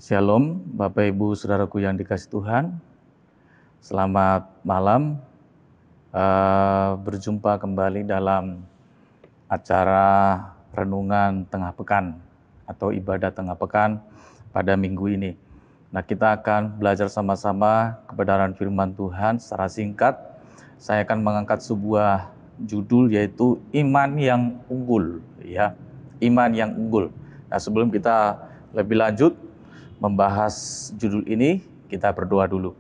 Shalom, Bapak Ibu Saudaraku yang dikasihi Tuhan. Selamat malam. Berjumpa kembali dalam acara renungan tengah pekan atau ibadah tengah pekan pada minggu ini. Nah, kita akan belajar sama-sama kebenaran firman Tuhan secara singkat. Saya akan mengangkat sebuah judul yaitu iman yang unggul, ya. Iman yang unggul. Nah, sebelum kita lebih lanjut membahas judul ini, kita berdoa dulu.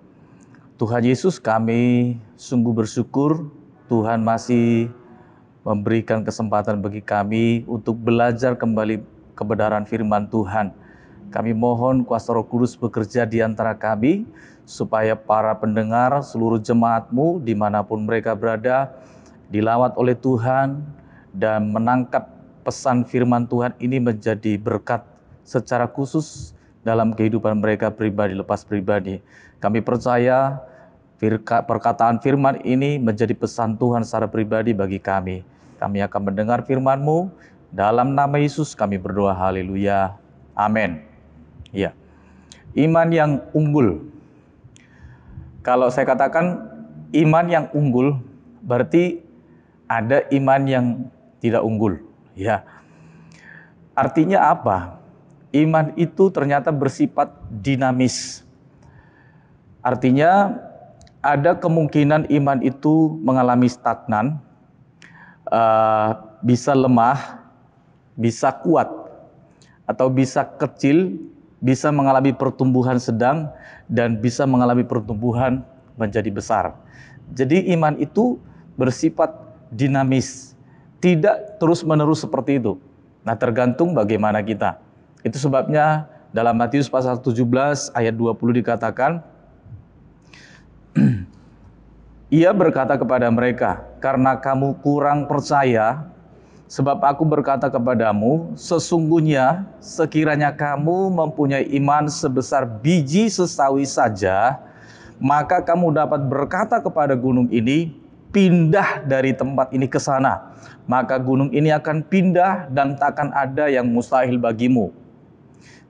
Tuhan Yesus, kami sungguh bersyukur Tuhan masih memberikan kesempatan bagi kami untuk belajar kembali kebenaran firman Tuhan. Kami mohon kuasa Roh Kudus bekerja di antara kami, supaya para pendengar seluruh jemaat-Mu dimanapun mereka berada, dilawat oleh Tuhan dan menangkap pesan firman Tuhan ini menjadi berkat secara khusus dalam kehidupan mereka pribadi lepas pribadi. Kami percaya perkataan firman ini menjadi pesan Tuhan secara pribadi bagi kami. Kami akan mendengar firman-Mu. Dalam nama Yesus kami berdoa, haleluya, amin. Ya, iman yang unggul. Kalau saya katakan iman yang unggul, berarti ada iman yang tidak unggul. Ya, artinya apa? Iman itu ternyata bersifat dinamis. Artinya ada kemungkinan iman itu mengalami stagnan, bisa lemah, bisa kuat, atau bisa kecil, bisa mengalami pertumbuhan sedang, dan bisa mengalami pertumbuhan menjadi besar. Jadi iman itu bersifat dinamis, tidak terus-menerus seperti itu. Nah, tergantung bagaimana kita. Itu sebabnya dalam Matius pasal 17 ayat 20 dikatakan, Ia berkata kepada mereka, karena kamu kurang percaya, sebab aku berkata kepadamu, sesungguhnya sekiranya kamu mempunyai iman sebesar biji sesawi saja, maka kamu dapat berkata kepada gunung ini, pindah dari tempat ini ke sana. Maka gunung ini akan pindah dan takkan ada yang mustahil bagimu.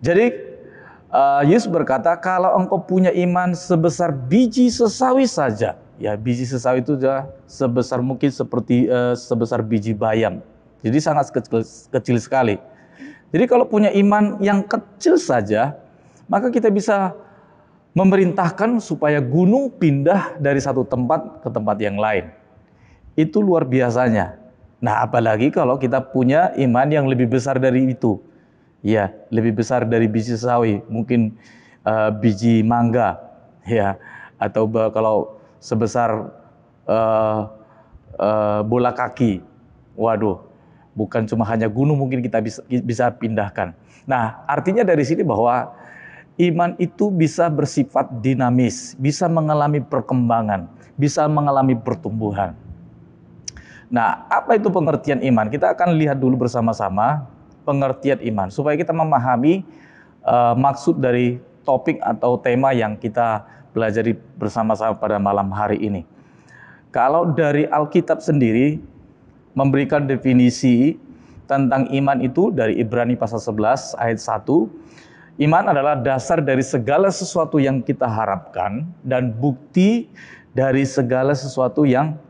Jadi Yesus berkata, kalau engkau punya iman sebesar biji sesawi saja, ya biji sesawi itu sudah sebesar mungkin seperti sebesar biji bayam. Jadi sangat kecil sekali. Jadi kalau punya iman yang kecil saja, maka kita bisa memerintahkan supaya gunung pindah dari satu tempat ke tempat yang lain. Itu luar biasanya. Nah, apalagi kalau kita punya iman yang lebih besar dari itu. Ya, lebih besar dari biji sawi, mungkin biji mangga, ya, atau kalau sebesar bola kaki. Waduh, bukan cuma hanya gunung mungkin kita bisa pindahkan. Nah, artinya dari sini bahwa iman itu bisa bersifat dinamis, bisa mengalami perkembangan, bisa mengalami pertumbuhan. Nah, apa itu pengertian iman? Kita akan lihat dulu bersama-sama pengertian iman, supaya kita memahami maksud dari topik atau tema yang kita pelajari bersama-sama pada malam hari ini. Kalau dari Alkitab sendiri memberikan definisi tentang iman itu dari Ibrani pasal 11 ayat 1, iman adalah dasar dari segala sesuatu yang kita harapkan dan bukti dari segala sesuatu yang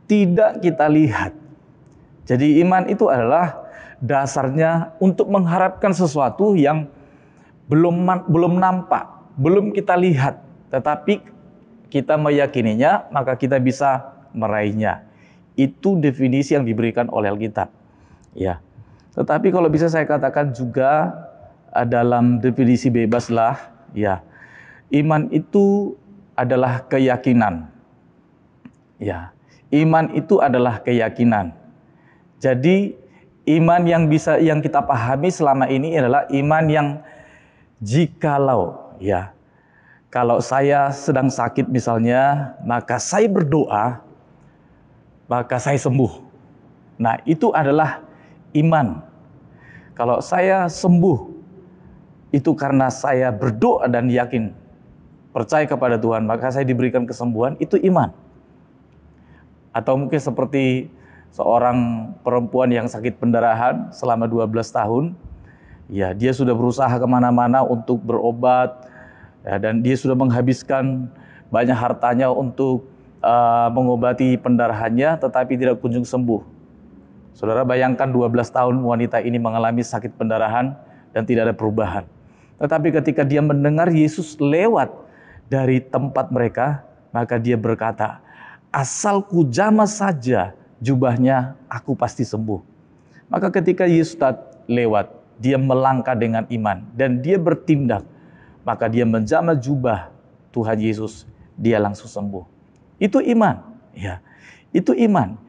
tidak kita lihat. Jadi iman itu adalah dasarnya untuk mengharapkan sesuatu yang belum nampak, belum kita lihat, tetapi kita meyakininya, maka kita bisa meraihnya. Itu definisi yang diberikan oleh Alkitab. Ya. Tetapi kalau bisa saya katakan juga dalam definisi bebas lah, ya. Iman itu adalah keyakinan. Ya. Iman itu adalah keyakinan. Jadi iman yang kita pahami selama ini adalah iman yang jikalau, ya, kalau saya sedang sakit misalnya, maka saya berdoa, maka saya sembuh. Nah, itu adalah iman. Kalau saya sembuh, itu karena saya berdoa dan yakin, percaya kepada Tuhan, maka saya diberikan kesembuhan, itu iman. Atau mungkin seperti seorang perempuan yang sakit pendarahan selama 12 tahun, Ya, dia sudah berusaha kemana-mana untuk berobat, ya, dan dia sudah menghabiskan banyak hartanya untuk mengobati pendarahannya, tetapi tidak kunjung sembuh. Saudara bayangkan 12 tahun wanita ini mengalami sakit pendarahan dan tidak ada perubahan. Tetapi ketika dia mendengar Yesus lewat dari tempat mereka, maka dia berkata, asal ku jamah saja jubahnya, aku pasti sembuh. Maka ketika Yesus lewat, dia melangkah dengan iman dan dia bertindak, maka dia menjamah jubah Tuhan Yesus, dia langsung sembuh. Itu iman, ya. Itu iman.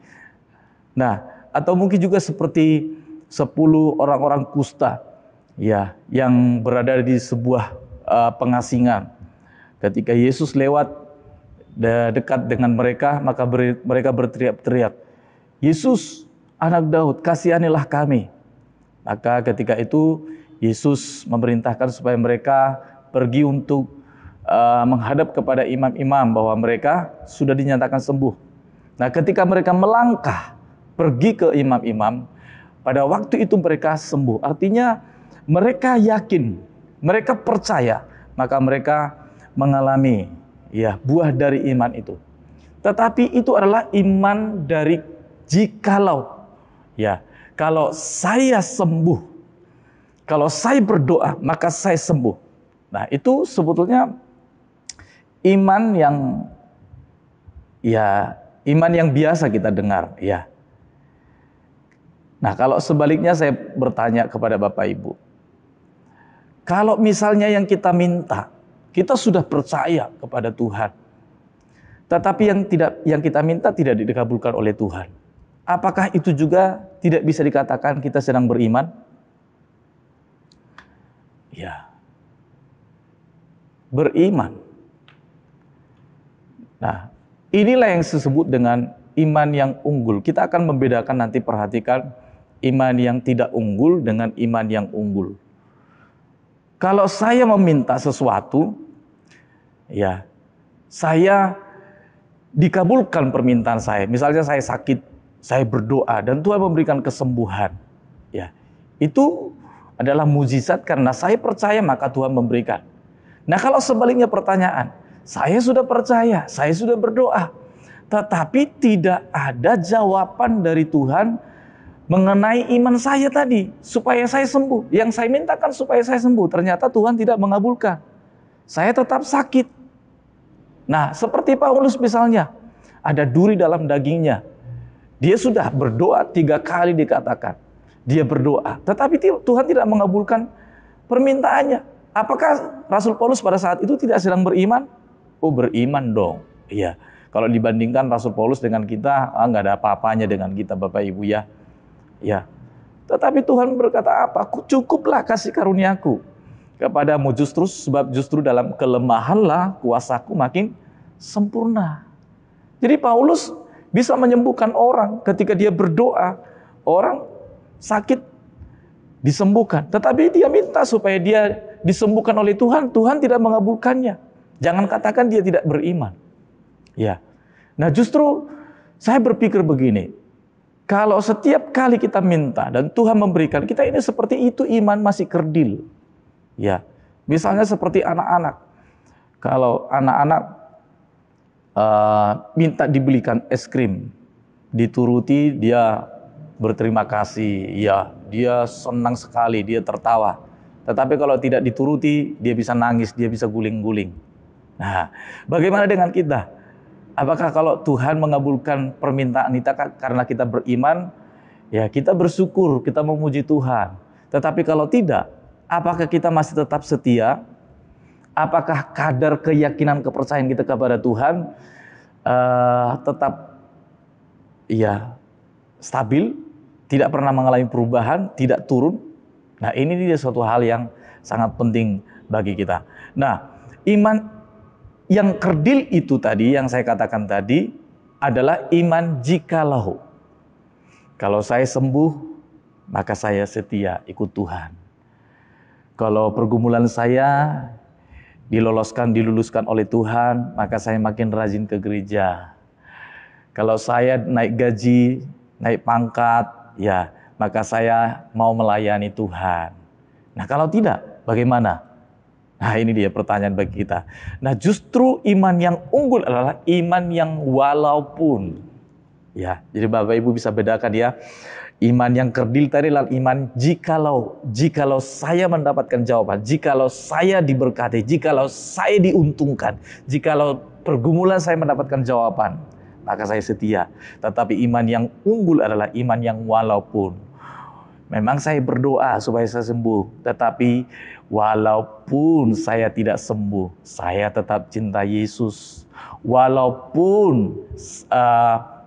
Nah, atau mungkin juga seperti 10 orang-orang kusta, ya, yang berada di sebuah pengasingan. Ketika Yesus lewat dekat dengan mereka, maka mereka berteriak-teriak, Yesus, anak Daud, kasihanilah kami. Maka ketika itu Yesus memerintahkan supaya mereka pergi untuk menghadap kepada imam-imam bahwa mereka sudah dinyatakan sembuh. Nah, ketika mereka melangkah pergi ke imam-imam, pada waktu itu mereka sembuh. Artinya mereka yakin, mereka percaya, maka mereka mengalami buah dari iman itu. Tetapi itu adalah iman dari jikalau, kalau saya sembuh, kalau saya berdoa, maka saya sembuh. Nah, itu sebetulnya iman yang biasa kita dengar, ya. Nah, kalau sebaliknya saya bertanya kepada Bapak Ibu, kalau misalnya yang kita minta, kita sudah percaya kepada Tuhan, tetapi yang kita minta tidak dikabulkan oleh Tuhan, apakah itu juga tidak bisa dikatakan kita sedang beriman? Ya, beriman. Nah, inilah yang disebut dengan iman yang unggul. Kita akan membedakan nanti, perhatikan, iman yang tidak unggul dengan iman yang unggul. Kalau saya meminta sesuatu, ya, saya dikabulkan permintaan saya. Misalnya saya sakit, saya berdoa dan Tuhan memberikan kesembuhan. Ya, itu adalah mujizat karena saya percaya maka Tuhan memberikan. Nah, kalau sebaliknya pertanyaan, saya sudah percaya, saya sudah berdoa, tetapi tidak ada jawaban dari Tuhan mengenai iman saya tadi, supaya saya sembuh. Yang saya mintakan supaya saya sembuh, ternyata Tuhan tidak mengabulkan. Saya tetap sakit. Nah, seperti Paulus misalnya, ada duri dalam dagingnya. Dia sudah berdoa 3 kali dikatakan. Dia berdoa, tetapi Tuhan tidak mengabulkan permintaannya. Apakah Rasul Paulus pada saat itu tidak sedang beriman? Oh, beriman dong. Iya. Kalau dibandingkan Rasul Paulus dengan kita, nggak ada apa-apanya dengan kita, Bapak Ibu, ya. Ya. Tetapi Tuhan berkata apa? Cukuplah kasih karuniaku kepadamu, sebab justru dalam kelemahanlah kuasaku makin sempurna. Jadi Paulus bisa menyembuhkan orang ketika dia berdoa, orang sakit disembuhkan. Tetapi dia minta supaya dia disembuhkan oleh Tuhan, Tuhan tidak mengabulkannya. Jangan katakan dia tidak beriman. Ya. Nah, justru saya berpikir begini, kalau setiap kali kita minta dan Tuhan memberikan, kita ini seperti itu iman masih kerdil. Ya. Misalnya seperti anak-anak. Kalau anak-anak minta dibelikan es krim, dituruti, dia berterima kasih, ya, dia senang sekali, dia tertawa. Tetapi kalau tidak dituruti, dia bisa nangis, dia bisa guling-guling. Nah, bagaimana dengan kita? Apakah kalau Tuhan mengabulkan permintaan kita karena kita beriman, ya kita bersyukur, kita memuji Tuhan. Tetapi kalau tidak, apakah kita masih tetap setia? Apakah kadar keyakinan, kepercayaan kita kepada Tuhan tetap stabil, tidak pernah mengalami perubahan, tidak turun? Nah, ini dia suatu hal yang sangat penting bagi kita. Nah, iman yang kerdil itu tadi, yang saya katakan tadi, adalah iman jikalau. Kalau saya sembuh, maka saya setia ikut Tuhan. Kalau pergumulan saya diluluskan oleh Tuhan, maka saya makin rajin ke gereja. Kalau saya naik gaji, naik pangkat, ya, maka saya mau melayani Tuhan. Nah, kalau tidak, bagaimana? Nah, ini dia pertanyaan bagi kita. Nah, justru iman yang unggul adalah iman yang walaupun. Ya, jadi Bapak Ibu bisa bedakan ya. Iman yang kerdil tadi adalah iman jikalau saya mendapatkan jawaban, jikalau saya diberkati, jikalau saya diuntungkan, jikalau pergumulan saya mendapatkan jawaban, maka saya setia. Tetapi iman yang unggul adalah iman yang walaupun. Memang saya berdoa supaya saya sembuh, tetapi walaupun saya tidak sembuh, saya tetap cinta Yesus. Walaupun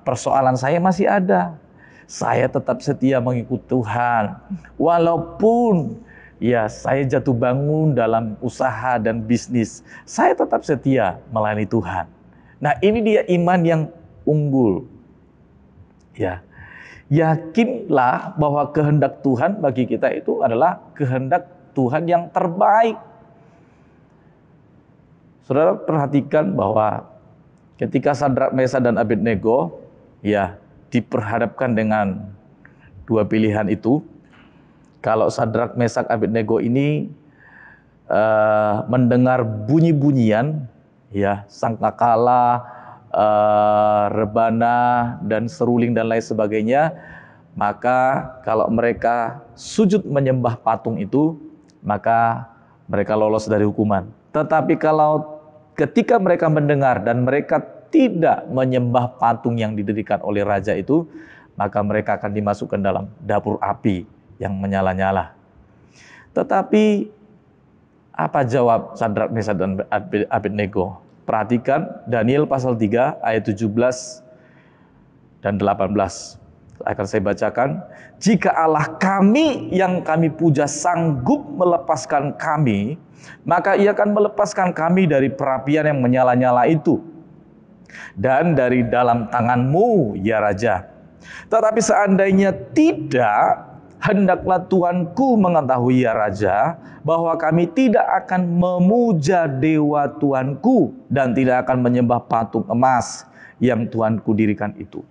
persoalan saya masih ada, saya tetap setia mengikut Tuhan. Walaupun ya saya jatuh bangun dalam usaha dan bisnis, saya tetap setia melayani Tuhan. Nah, ini dia iman yang unggul. Ya. Yakinlah bahwa kehendak Tuhan bagi kita itu adalah kehendak Tuhan yang terbaik. Saudara perhatikan bahwa ketika Sadrak, Mesak, dan Abednego ya diperhadapkan dengan dua pilihan itu. Kalau Sadrak, Mesak, Abednego ini mendengar bunyi-bunyian ya sangkakala, rebana dan seruling dan lain sebagainya, maka kalau mereka sujud menyembah patung itu, maka mereka lolos dari hukuman. Tetapi kalau ketika mereka mendengar dan mereka tidak menyembah patung yang didirikan oleh raja itu, maka mereka akan dimasukkan dalam dapur api yang menyala-nyala. Tetapi apa jawab Sadrak, Mesak, dan Abednego? Perhatikan Daniel pasal 3 ayat 17 dan 18. Akan saya bacakan. Jika Allah kami yang kami puja sanggup melepaskan kami, maka Ia akan melepaskan kami dari perapian yang menyala-nyala itu dan dari dalam tanganmu, ya Raja. Tetapi seandainya tidak, hendaklah Tuanku mengetahui, ya Raja, bahwa kami tidak akan memuja dewa Tuanku dan tidak akan menyembah patung emas yang Tuanku dirikan itu.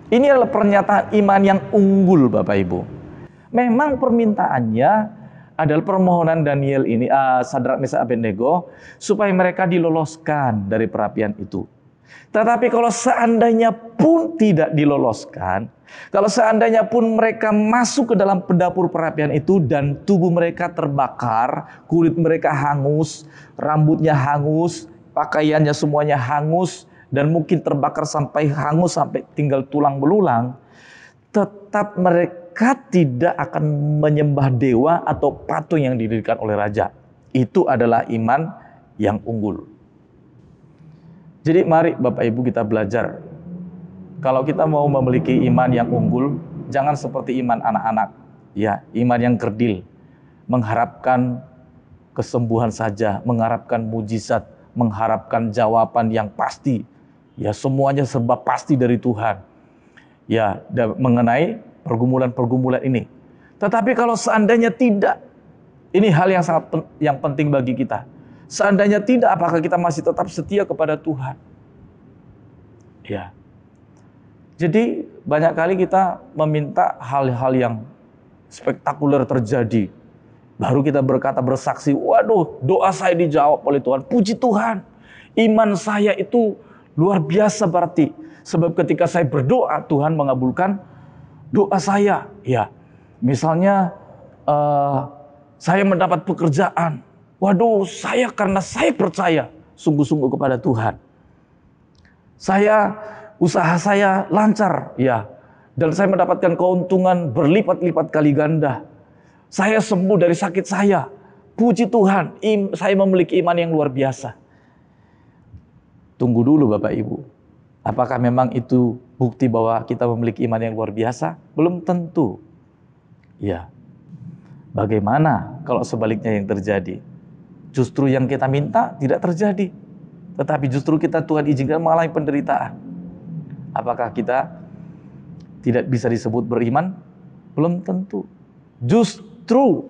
Ini adalah pernyataan iman yang unggul, Bapak Ibu. Memang permintaannya adalah permohonan Daniel ini, Sadrak, Mesak, Abednego, supaya mereka diloloskan dari perapian itu. Tetapi kalau seandainya pun tidak diloloskan, kalau seandainya pun mereka masuk ke dalam dapur perapian itu dan tubuh mereka terbakar, kulit mereka hangus, rambutnya hangus, pakaiannya semuanya hangus, dan mungkin terbakar sampai hangus sampai tinggal tulang belulang, tetap mereka tidak akan menyembah dewa atau patung yang didirikan oleh raja. Itu adalah iman yang unggul. Jadi mari Bapak Ibu kita belajar. Kalau kita mau memiliki iman yang unggul, jangan seperti iman anak-anak. Ya, iman yang kerdil. Mengharapkan kesembuhan saja, mengharapkan mujizat, mengharapkan jawaban yang pasti. Ya, semuanya serba pasti dari Tuhan. Ya, mengenai pergumulan-pergumulan ini. Tetapi kalau seandainya tidak, ini hal yang sangat penting bagi kita. Seandainya tidak, apakah kita masih tetap setia kepada Tuhan? Ya. Jadi banyak kali kita meminta hal-hal yang spektakuler terjadi. Baru kita berkata, bersaksi, waduh, doa saya dijawab oleh Tuhan. Puji Tuhan, iman saya itu luar biasa berarti. Sebab ketika saya berdoa, Tuhan mengabulkan doa saya. Ya, misalnya saya mendapat pekerjaan. Waduh, karena saya percaya sungguh-sungguh kepada Tuhan. Usaha saya lancar, ya. Dan saya mendapatkan keuntungan berlipat-lipat kali ganda. Saya sembuh dari sakit saya. Puji Tuhan, saya memiliki iman yang luar biasa. Tunggu dulu Bapak Ibu. Apakah memang itu bukti bahwa kita memiliki iman yang luar biasa? Belum tentu. Ya. Bagaimana kalau sebaliknya yang terjadi? Justru yang kita minta tidak terjadi. Tetapi justru Tuhan izinkan mengalami penderitaan. Apakah kita tidak bisa disebut beriman? Belum tentu. Justru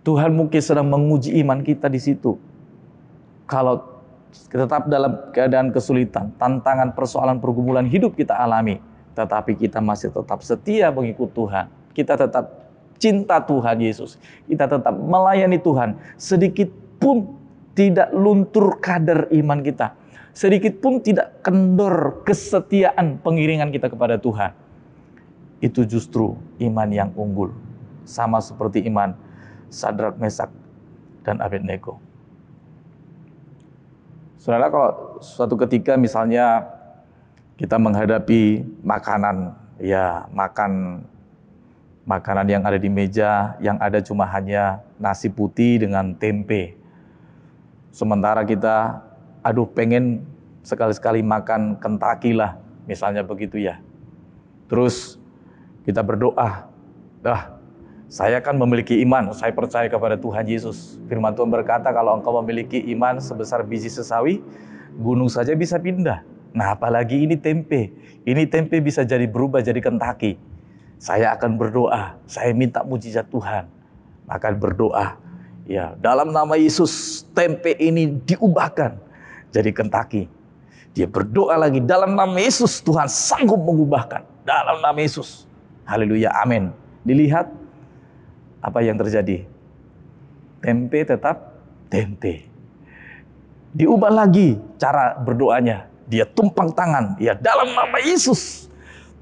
Tuhan mungkin sedang menguji iman kita di situ. Kalau tetap dalam keadaan kesulitan, tantangan, persoalan, pergumulan hidup kita alami, tetapi kita masih tetap setia mengikut Tuhan. Kita tetap cinta Tuhan Yesus. Kita tetap melayani Tuhan. Sedikit pun tidak luntur kadar iman kita. Sedikit pun tidak kendor kesetiaan pengiringan kita kepada Tuhan. Itu justru iman yang unggul. Sama seperti iman Sadrak, Mesak, dan Abednego. Saudara, kalau suatu ketika misalnya kita menghadapi makanan, ya makanan yang ada di meja, yang ada cuma hanya nasi putih dengan tempe. Sementara kita, pengen sekali-sekali makan Kentucky lah, misalnya begitu ya. Terus kita berdoa, saya kan memiliki iman, saya percaya kepada Tuhan Yesus. Firman Tuhan berkata, kalau engkau memiliki iman sebesar biji sesawi, gunung saja bisa pindah. Nah, apalagi ini tempe. Ini tempe bisa berubah jadi Kentucky. Saya akan berdoa, saya minta mujizat Tuhan. Maka berdoa, ya, dalam nama Yesus, tempe ini diubahkan jadi Kentucky. Dia berdoa lagi, dalam nama Yesus, Tuhan sanggup mengubahkan. Dalam nama Yesus. Haleluya, amin. Dilihat apa yang terjadi. Tempe tetap tempe. Diubah lagi cara berdoanya. Dia tumpang tangan. Ya, dalam nama Yesus,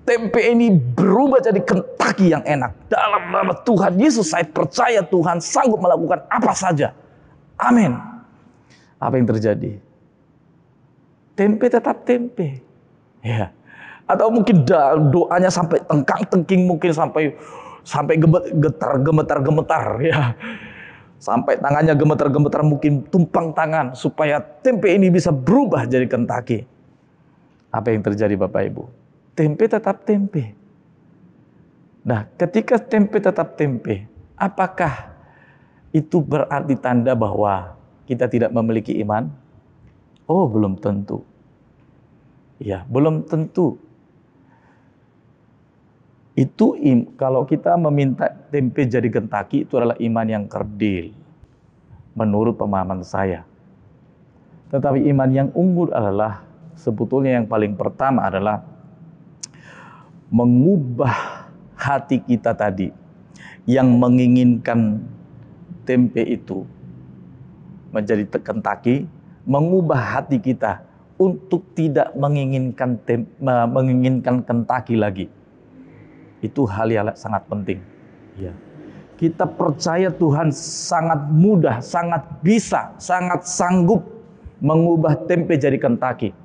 tempe ini berubah jadi Kentucky yang enak. Dalam nama Tuhan Yesus, saya percaya Tuhan sanggup melakukan apa saja. Amin. Apa yang terjadi? Tempe tetap tempe. Ya. Atau mungkin doanya sampai tengkang-tengking, mungkin sampai gemetar-gemetar ya. Sampai tangannya gemetar-gemetar, mungkin tumpang tangan supaya tempe ini bisa berubah jadi Kentucky. Apa yang terjadi Bapak Ibu? Tempe tetap tempe. Nah, ketika tempe tetap tempe, apakah itu berarti tanda bahwa kita tidak memiliki iman? Oh, belum tentu. Ya, belum tentu. Itu kalau kita meminta tempe jadi Kentucky, itu adalah iman yang kerdil menurut pemahaman saya. Tetapi iman yang unggul adalah sebetulnya yang paling pertama adalah mengubah hati kita tadi yang menginginkan tempe itu menjadi Kentucky, mengubah hati kita untuk tidak menginginkan Kentucky lagi. Itu hal yang sangat penting. Ya. Kita percaya Tuhan sangat mudah, sangat bisa, sangat sanggup mengubah tempe jadi Kentucky.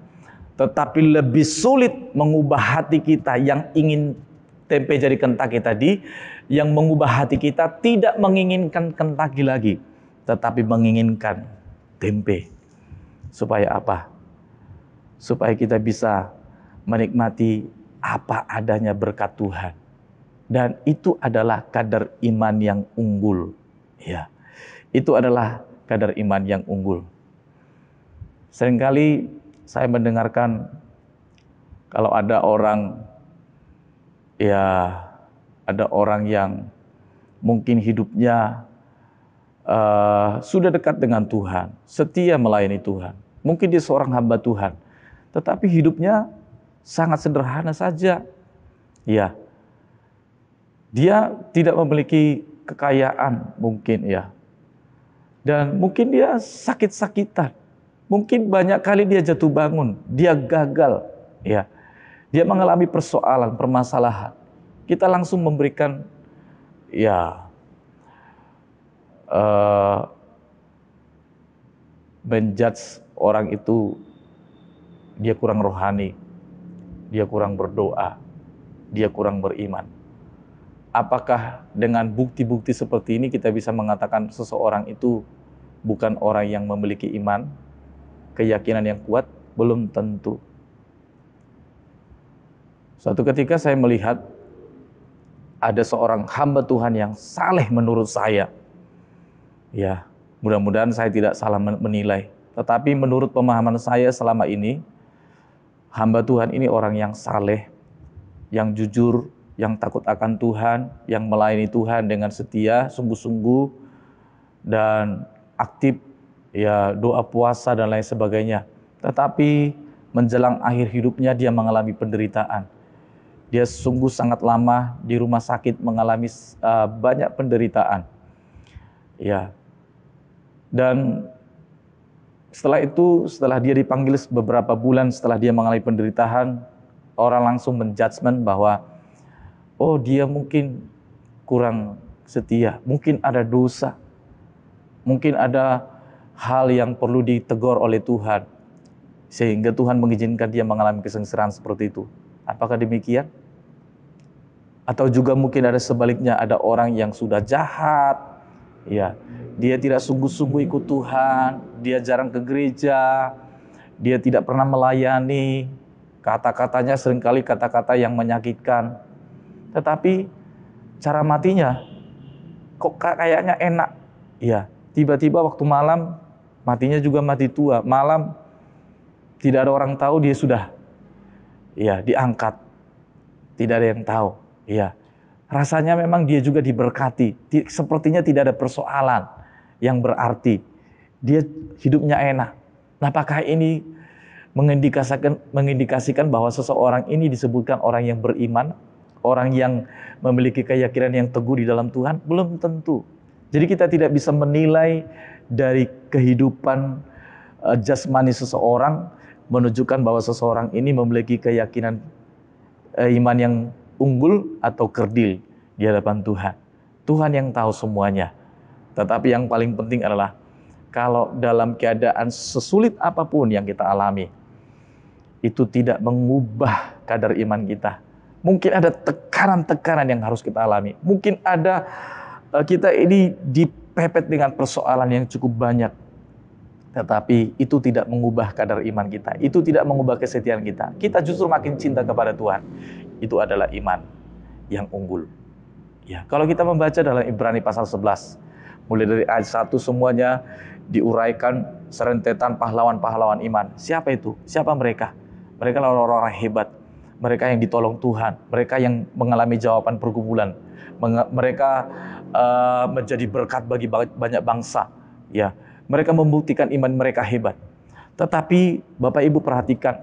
Tetapi lebih sulit mengubah hati kita yang ingin tempe jadi Kentucky tadi, yang mengubah hati kita tidak menginginkan Kentucky lagi, tetapi menginginkan tempe. Supaya apa? Supaya kita bisa menikmati apa adanya berkat Tuhan. Dan itu adalah kadar iman yang unggul. Ya, itu adalah kadar iman yang unggul. Seringkali saya mendengarkan kalau ada orang yang mungkin hidupnya sudah dekat dengan Tuhan, setia melayani Tuhan. Mungkin dia seorang hamba Tuhan, tetapi hidupnya sangat sederhana saja. Ya. Dia tidak memiliki kekayaan mungkin ya. Dan mungkin dia sakit-sakitan. Mungkin banyak kali dia jatuh bangun, dia gagal ya. Dia mengalami persoalan, permasalahan. Kita langsung memberikan menjudge orang itu, dia kurang rohani, dia kurang berdoa, dia kurang beriman. Apakah dengan bukti-bukti seperti ini kita bisa mengatakan seseorang itu bukan orang yang memiliki iman, keyakinan yang kuat? Belum tentu. Suatu ketika saya melihat ada seorang hamba Tuhan yang saleh menurut saya. Ya, mudah-mudahan saya tidak salah menilai. Tetapi menurut pemahaman saya selama ini, hamba Tuhan ini orang yang saleh, yang jujur, yang takut akan Tuhan, yang melayani Tuhan dengan setia, sungguh-sungguh, dan aktif, ya doa puasa dan lain sebagainya. Tetapi menjelang akhir hidupnya dia mengalami penderitaan. Dia sungguh sangat lama di rumah sakit mengalami banyak penderitaan. Ya. Dan setelah itu, setelah dia dipanggil beberapa bulan setelah dia mengalami penderitaan, orang langsung menjudgment bahwa oh, dia mungkin kurang setia, mungkin ada dosa, mungkin ada hal yang perlu ditegur oleh Tuhan, sehingga Tuhan mengizinkan dia mengalami kesengsaraan seperti itu. Apakah demikian? Atau juga mungkin ada sebaliknya, ada orang yang sudah jahat, ya, dia tidak sungguh-sungguh ikut Tuhan, dia jarang ke gereja, dia tidak pernah melayani, kata-katanya seringkali kata-kata yang menyakitkan. Tetapi cara matinya kok kayaknya enak. Ya, tiba-tiba waktu malam matinya juga mati tua. Malam tidak ada orang tahu dia sudah diangkat. Tidak ada yang tahu. Ya. Rasanya memang dia juga diberkati. Sepertinya tidak ada persoalan yang berarti. Dia hidupnya enak. Nah, apakah ini mengindikasikan bahwa seseorang ini disebutkan orang yang beriman, orang yang memiliki keyakinan yang teguh di dalam Tuhan? Belum tentu. Jadi kita tidak bisa menilai dari kehidupan jasmani seseorang menunjukkan bahwa seseorang ini memiliki keyakinan iman yang unggul atau kerdil di hadapan Tuhan. Tuhan yang tahu semuanya. Tetapi yang paling penting adalah kalau dalam keadaan sesulit apapun yang kita alami, itu tidak mengubah kadar iman kita. Mungkin ada tekanan-tekanan yang harus kita alami. Mungkin ada kita ini dipepet dengan persoalan yang cukup banyak. Tetapi itu tidak mengubah kadar iman kita. Itu tidak mengubah kesetiaan kita. Kita justru makin cinta kepada Tuhan. Itu adalah iman yang unggul. Ya, kalau kita membaca dalam Ibrani pasal 11, mulai dari ayat 1 semuanya diuraikan serentetan pahlawan-pahlawan iman. Siapa itu? Siapa mereka? Mereka adalah orang-orang hebat. Mereka yang ditolong Tuhan. Mereka yang mengalami jawaban pergumulan. Mereka menjadi berkat bagi banyak bangsa. Ya, mereka membuktikan iman mereka hebat. Tetapi Bapak Ibu perhatikan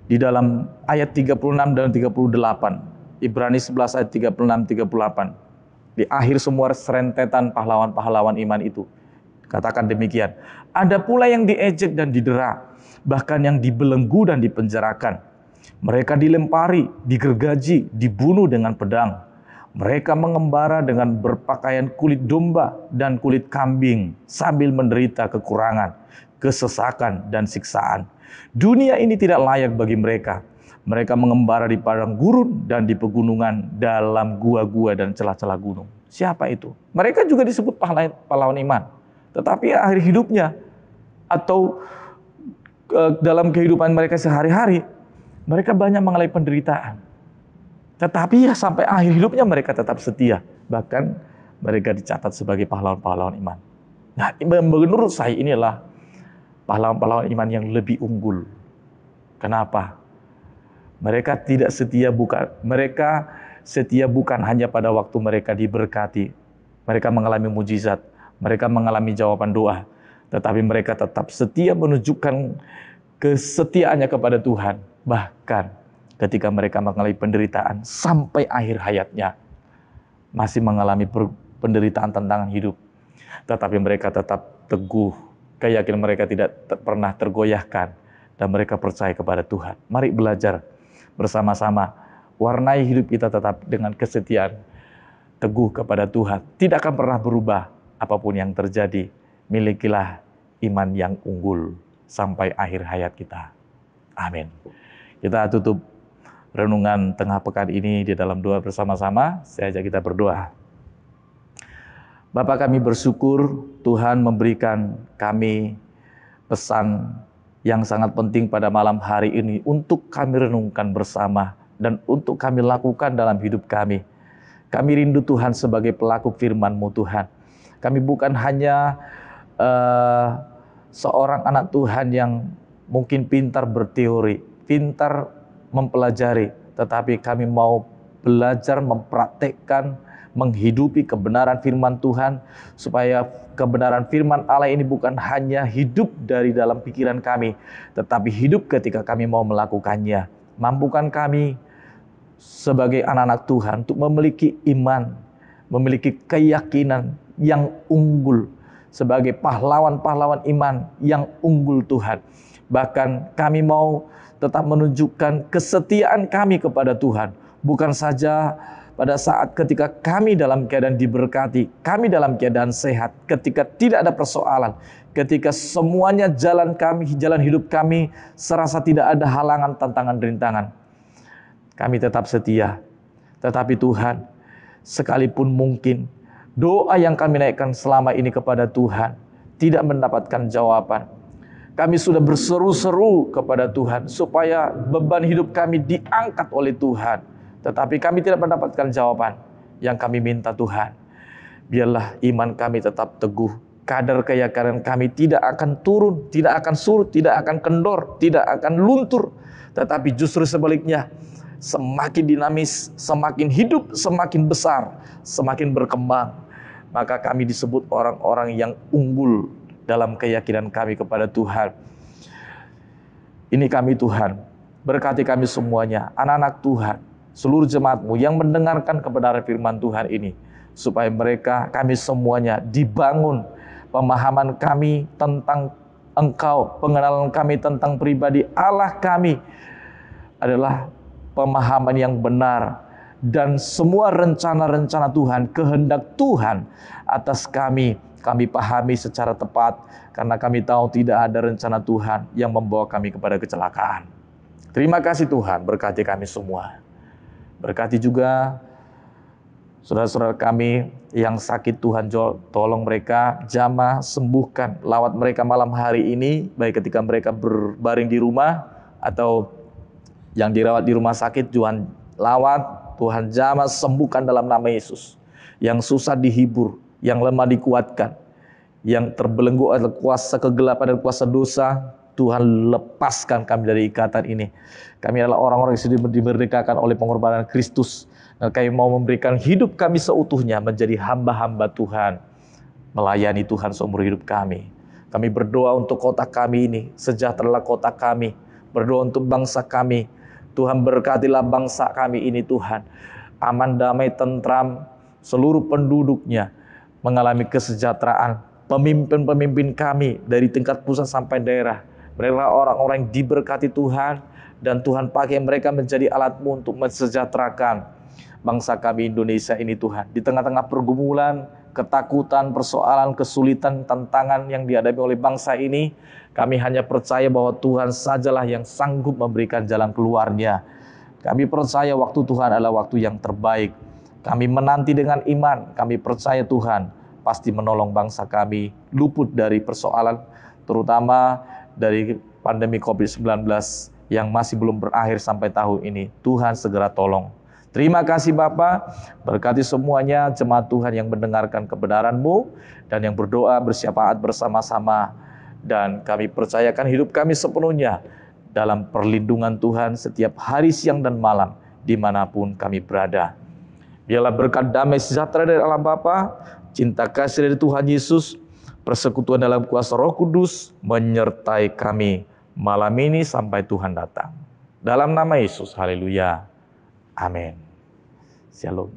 di dalam ayat 36 dan 38. Ibrani 11 ayat 36-38. Di akhir semua serentetan pahlawan-pahlawan iman itu. Katakan demikian. Ada pula yang diejek dan didera. Bahkan yang dibelenggu dan dipenjarakan. Mereka dilempari, digergaji, dibunuh dengan pedang. Mereka mengembara dengan berpakaian kulit domba dan kulit kambing sambil menderita kekurangan, kesesakan, dan siksaan. Dunia ini tidak layak bagi mereka. Mereka mengembara di padang gurun dan di pegunungan, dalam gua-gua dan celah-celah gunung. Siapa itu? Mereka juga disebut pahlawan iman. Tetapi akhir hidupnya atau dalam kehidupan mereka sehari-hari, mereka banyak mengalami penderitaan. Tetapi sampai akhir hidupnya mereka tetap setia. Bahkan mereka dicatat sebagai pahlawan-pahlawan iman. Nah, menurut saya inilah pahlawan-pahlawan iman yang lebih unggul. Kenapa? Mereka setia bukan hanya pada waktu mereka diberkati. Mereka mengalami mujizat. Mereka mengalami jawaban doa. Tetapi mereka tetap setia menunjukkan kesetiaannya kepada Tuhan. Bahkan ketika mereka mengalami penderitaan sampai akhir hayatnya. Masih mengalami penderitaan tantangan hidup. Tetapi mereka tetap teguh. Keyakinan mereka tidak pernah tergoyahkan. Dan mereka percaya kepada Tuhan. Mari belajar bersama-sama. Warnai hidup kita tetap dengan kesetiaan. Teguh kepada Tuhan. Tidak akan pernah berubah apapun yang terjadi. Milikilah iman yang unggul sampai akhir hayat kita. Amin. Kita tutup renungan tengah pekan ini di dalam doa bersama-sama. Saya ajak kita berdoa. Bapa, kami bersyukur Tuhan memberikan kami pesan yang sangat penting pada malam hari ini untuk kami renungkan bersama dan untuk kami lakukan dalam hidup kami. Kami rindu Tuhan sebagai pelaku firman-Mu Tuhan. Kami bukan hanya seorang anak Tuhan yang mungkin pintar berteori, pintar mempelajari, tetapi kami mau belajar mempraktekkan, menghidupi kebenaran firman Tuhan, supaya kebenaran firman Allah ini bukan hanya hidup dari dalam pikiran kami, tetapi hidup ketika kami mau melakukannya. Mampukan kami sebagai anak-anak Tuhan untuk memiliki iman, memiliki keyakinan yang unggul, sebagai pahlawan-pahlawan iman yang unggul Tuhan. Bahkan kami mau tetap menunjukkan kesetiaan kami kepada Tuhan. Bukan saja pada saat ketika kami dalam keadaan diberkati, kami dalam keadaan sehat, ketika tidak ada persoalan, ketika semuanya jalan hidup kami serasa tidak ada halangan, tantangan, rintangan. Kami tetap setia. Tetapi Tuhan, sekalipun mungkin doa yang kami naikkan selama ini kepada Tuhan tidak mendapatkan jawaban, kami sudah berseru-seru kepada Tuhan supaya beban hidup kami diangkat oleh Tuhan. Tetapi kami tidak mendapatkan jawaban yang kami minta Tuhan. Biarlah iman kami tetap teguh. Kadar keyakinan kami tidak akan turun, tidak akan surut, tidak akan kendor, tidak akan luntur. Tetapi justru sebaliknya, semakin dinamis, semakin hidup, semakin besar, semakin berkembang. Maka kami disebut orang-orang yang unggul dalam keyakinan kami kepada Tuhan. Ini kami Tuhan, berkati kami semuanya, anak-anak Tuhan, seluruh jemaat-Mu yang mendengarkan kebenaran firman Tuhan ini, supaya kami semuanya dibangun, pemahaman kami tentang Engkau, pengenalan kami tentang pribadi Allah kami adalah pemahaman yang benar, dan semua rencana-rencana Tuhan, kehendak Tuhan atas kami pahami secara tepat, karena kami tahu tidak ada rencana Tuhan yang membawa kami kepada kecelakaan. Terima kasih Tuhan, berkati kami semua. Berkati juga saudara-saudara kami yang sakit, Tuhan tolong mereka, jamah, sembuhkan, lawat mereka malam hari ini, baik ketika mereka berbaring di rumah atau yang dirawat di rumah sakit. Tuhan lawat, Tuhan jamah, sembuhkan dalam nama Yesus. Yang susah dihibur, yang lemah dikuatkan, yang terbelenggu oleh kuasa kegelapan dan kuasa dosa, Tuhan lepaskan kami dari ikatan ini. Kami adalah orang-orang yang sudah dimerdekakan oleh pengorbanan Kristus. Dan kami mau memberikan hidup kami seutuhnya menjadi hamba-hamba Tuhan, melayani Tuhan seumur hidup kami. Kami berdoa untuk kota kami ini, sejahteralah kota kami. Berdoa untuk bangsa kami. Tuhan berkatilah bangsa kami ini Tuhan. Aman, damai, tentram, seluruh penduduknya mengalami kesejahteraan. Pemimpin-pemimpin kami dari tingkat pusat sampai daerah, mereka orang-orang yang diberkati Tuhan, dan Tuhan pakai mereka menjadi alat-Mu untuk mensejahterakan bangsa kami Indonesia ini Tuhan. Di tengah-tengah pergumulan, ketakutan, persoalan, kesulitan, tantangan yang dihadapi oleh bangsa ini, kami hanya percaya bahwa Tuhan sajalah yang sanggup memberikan jalan keluarnya. Kami percaya waktu Tuhan adalah waktu yang terbaik. Kami menanti dengan iman, kami percaya Tuhan pasti menolong bangsa kami luput dari persoalan, terutama dari pandemi COVID-19 yang masih belum berakhir sampai tahun ini. Tuhan segera tolong. Terima kasih Bapa, berkati semuanya jemaat Tuhan yang mendengarkan kebenaran-Mu dan yang berdoa bersyafaat bersama-sama. Dan kami percayakan hidup kami sepenuhnya dalam perlindungan Tuhan setiap hari, siang, dan malam, dimanapun kami berada. Biarlah berkat damai sejahtera dari Allah Bapa, cinta kasih dari Tuhan Yesus, persekutuan dalam kuasa Roh Kudus menyertai kami malam ini sampai Tuhan datang. Dalam nama Yesus, haleluya. Amin. Shalom.